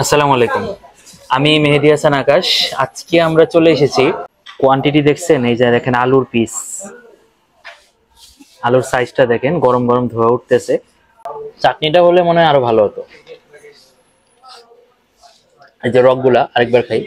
আসসালামু আলাইকুম। আমি মেহেদী হাসান আকাশ। আজকে আমরা চলে এসেছি। কোয়ান্টিটি দেখছেন, এই যে দেখেন আলুর পিস, আলুর সাইজটা দেখেন, গরম গরম ধোয়া উঠতেছে। চাটনিটা হলে মনে হয় আরো ভালো হতো। এই যে রকগুলা আরেকবার খাই।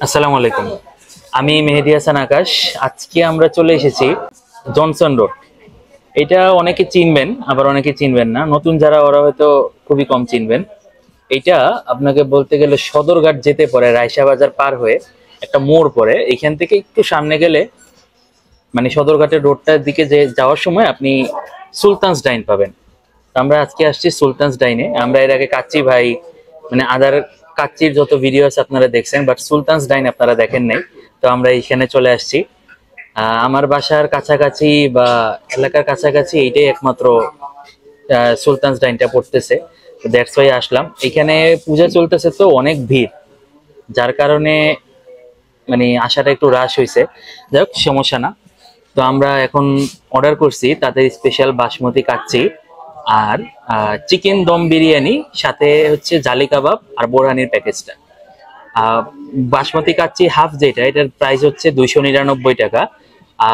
আসসালামু আলাইকুম। আমি মেহেদী হাসান আকাশ। আজকে আমরা চলে এসেছি জনসন রোড। এটা অনেকে চিনবেন, আবার অনেকে চিনবেন না। নতুন যারা, ওরা হয়তো খুবই কম চিনবেন। এটা আপনাকে বলতে গেলে সদরঘাট যেতে পরে রায়সা বাজার পার হয়ে একটা মোড় পড়ে, এখান থেকে একটু সামনে গেলে মানে সদরঘাটের রোডটার দিকে যে যাওয়ার সময় আপনি সুলতানস ডাইন পাবেন। তো আমরা আজকে আসছি সুলতানস ডাইনে। আমরা এর আগে কাচ্চি ভাই, মানে আদার কাচ্চির যত ভিডিও আছে আপনারা দেখছেন, বাট সুলতানস ডাইন আপনারা দেখেন নাই। তো আমরা এইখানে চলে আসছি। আমার বাসার কাছাকাছি বা এলাকার কাছাকাছি এইটাই একমাত্র সুলতানস ডাইনটা পড়তেছে। দ্যাটস ওয়াই আসলাম। এখানে পূজা চলতেছে তো অনেক ভিড়, যার কারণে মানে আসাটা একটু রাশ হয়েছে। যাই হোক, সমস্যা না। তো আমরা এখন অর্ডার করছি তাদের স্পেশাল বাসমতি কাচ্চি আর চিকেন দম বিরিয়ানি, সাথে হচ্ছে জালি কাবাব আর বোরহানির প্যাকেজটা। বাসমতি কাচ্চি হাফ যেটা, এটার প্রাইস হচ্ছে 299 টাকা।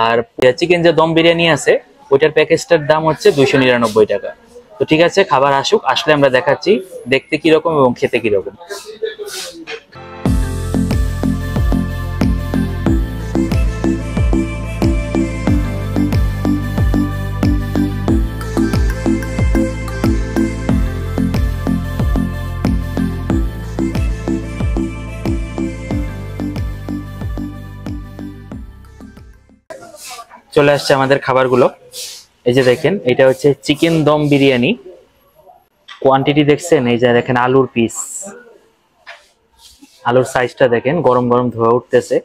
আর চিকেন যে দম বিরিয়ানি আছে ওইটার প্যাকেজটার দাম হচ্ছে 299 টাকা। তো ঠিক আছে, খাবার আসুক, আসলে আমরা দেখাচ্ছি দেখতে কিরকম এবং খেতে কিরকম। চলে আসছে আমাদের খাবারগুলো। এই যে দেখেন, এটা হচ্ছে চিকেন দম বিরিয়ানি। কোয়ান্টিটি দেখছেন, এই যে দেখেন আলুর পিস, আলুর সাইজটা দেখেন, গরম গরম ধোয়া উঠতেছে।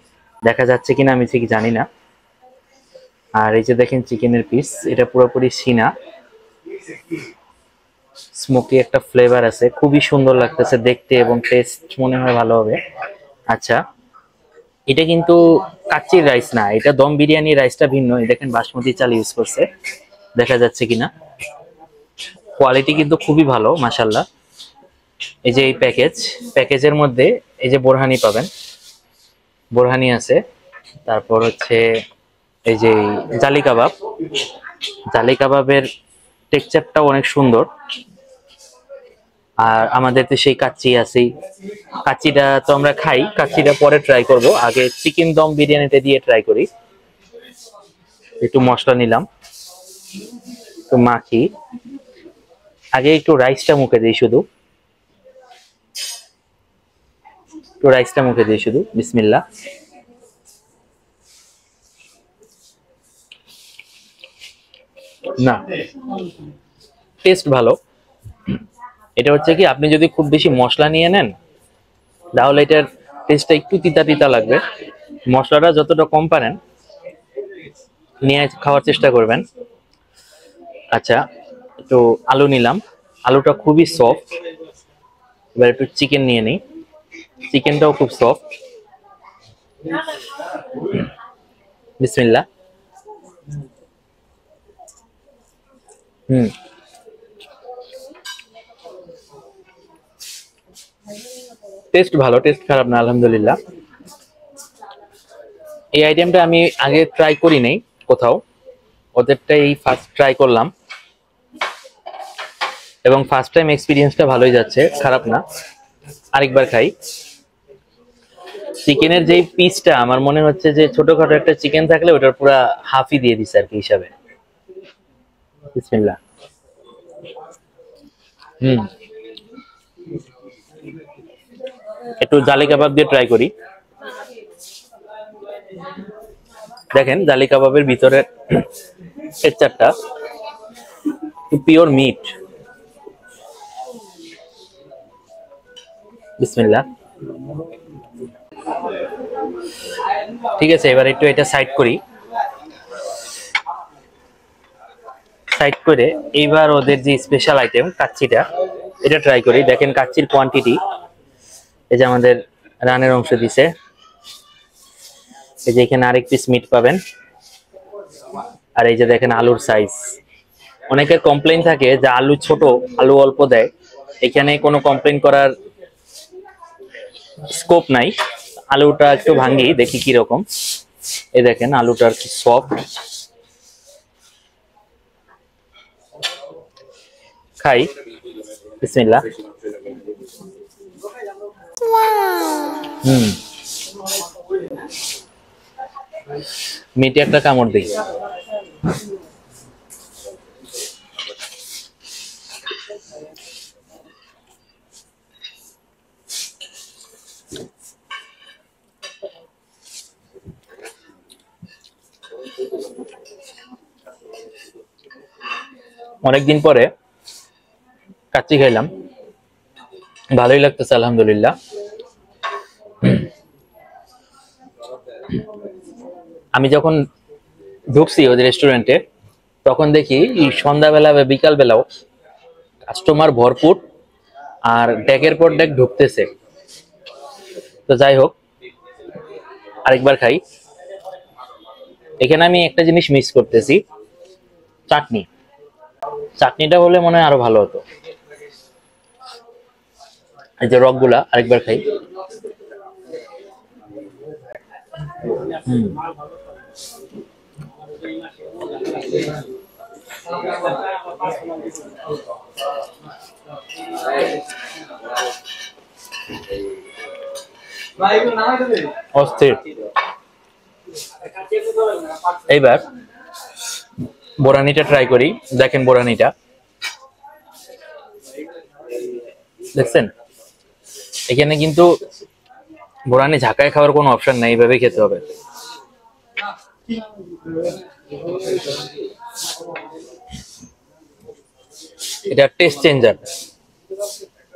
দেখা যাচ্ছে কিনা আমি ঠিক জানি না। আর এই যে দেখেন চিকেনের পিস, এটা পুরোপুরি সিনা, স্মোকি একটা ফ্লেভার আছে, খুবই সুন্দর লাগতেছে দেখতে এবং টেস্ট মনে হয় ভালো হবে। আচ্ছা, এটা কিন্তু কাচ্চির রাইস না, এটা দম বিরিয়ানি রাইসটা ভিন্ন। এই দেখেন বাসমতি চাল ইউজ করছে, দেখা যাচ্ছে কিনা। কোয়ালিটি কিন্তু খুবই ভালো, মাশাল্লাহ। এই যে এই প্যাকেজের মধ্যে এই যে বোরহানি পাবেন, বোরহানি আছে। তারপর হচ্ছে এই যে জালি কাবাব, জালি কাবাবের টেক্সচারটাও অনেক সুন্দর। আর আমাদের তো সেই কাচ্চি আছেই। কাচ্চিটা তো আমরা খাই, কাচ্চিটা পরে ট্রাই করব, আগে চিকেন দম বিরিয়ানিটা দিয়ে ট্রাই করি। একটু মশলা নিলাম, একটু মাখি। আগে একটু রাইসটা মুখে দিই, শুধু একটু রাইসটা মুখে দিই, শুধু বিসমিল্লাহ। না, টেস্ট ভালো। এটা হচ্ছে কি, আপনি যদি খুব বেশি মশলা নিয়ে নেন তাহলে এটার টেস্টটা একটু তিতা তিতা লাগবে। মশলাটা যতটা কম পারেন নিয়ে খাওয়ার চেষ্টা করবেন। আচ্ছা, একটু আলু নিলাম, আলুটা খুবই সফট। এবার একটু চিকেন নিয়ে নিই, চিকেনটাও খুব সফট। বিসমিল্লাহ। হুম, টেস্ট ভালো, টেস্ট খারাপ না, আলহামদুলিল্লাহ। এই আইটেমটা আমি আগে ট্রাই করি নাই কোথাও, ওদেরটাই ফার্স্ট ট্রাই করলাম এবং ফার্স্ট টাইম এক্সপিরিয়েন্সটা ভালোই যাচ্ছে, খারাপ না। আরেকবার খাই। চিকেনের যেই পিসটা, আমার মনে হচ্ছে যে ছোটখাটো একটা চিকেন থাকলে ওটার পুরা হাফই দিয়ে দিছে আর কি হিসাবে। বিসমিল্লাহ। হুম, একটু জালি কাবাব দিয়ে ট্রাই করি। দেখেন জালি কাবাবের ভিতরে টেক্সচারটা পিওর মিট। বিসমিল্লাহ। ঠিক আছে, এবার একটু এটা সাইড করি। সাইড করে এইবার ওদের যে স্পেশাল আইটেম কাচ্চিটা, এটা ট্রাই করি। দেখেন কাচ্চির কোয়ান্টিটি, এই যে আমাদের রানের অংশ দিছে, এই যে এখানে আরেক পিস মিট পাবেন, আর এই যে দেখেন আলুর সাইজ। অনেকের কমপ্লেইন থাকে যে আলু ছোট, আলু অল্প দেয়। এখানে কোনো কমপ্লেইন করার স্কোপ নাই। আলুটা একটু ভাঙ্গি দেখি কি রকম। এই দেখেন আলুটা কি সফট। খাই, বিসমিল্লাহ। মিটে একটা কামড় দিই। অনেকদিন পরে কাচ্চি খাইলাম, ভালোই লাগতেছে আলহামদুলিল্লাহ। আমি যখন ঢুকছি ওদের রেস্টুরেন্টে, তখন দেখি সন্ধ্যাবেলা বা বিকাল বেলাও কাস্টমার ভরপুর, আর ডেকের পর ডেক ঢুকতেছে। তো যাই হোক, আরেকবার খাই। এখানে আমি একটা জিনিস মিস করতেছি, চাটনি। চাটনিটা হলে মনে হয় আরো ভালো হতো। এই যে রকগুলা, আরেকবার খাই। অস্থির। এইবার বোরানিটা ট্রাই করি। দেখেন বোরানিটা, দেখছেন এখানে কিন্তু বোরানি ঝাঁকায় খাওয়ার কোনো অপশন নাই, এইভাবে খেতে হবে। এটা টেস্ট চেঞ্জার,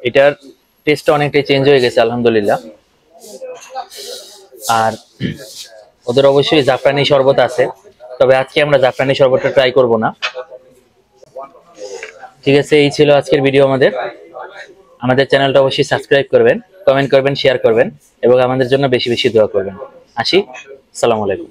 এটার টেস্টটা অনেকটাই চেঞ্জ হয়ে গেছে আলহামদুলিল্লাহ। আর ওদের অবশ্যই জাফরানি শরবত আছে, তবে আজকে আমরা জাফরানি শরবতটা ট্রাই করব না। ঠিক আছে, এই ছিল আজকের ভিডিও আমাদের। আমাদের চ্যানেলটা অবশ্যই সাবস্ক্রাইব করবেন, কমেন্ট করবেন, শেয়ার করবেন এবং আমাদের জন্য বেশি বেশি দোয়া করবেন। আসি, আসসালামু আলাইকুম।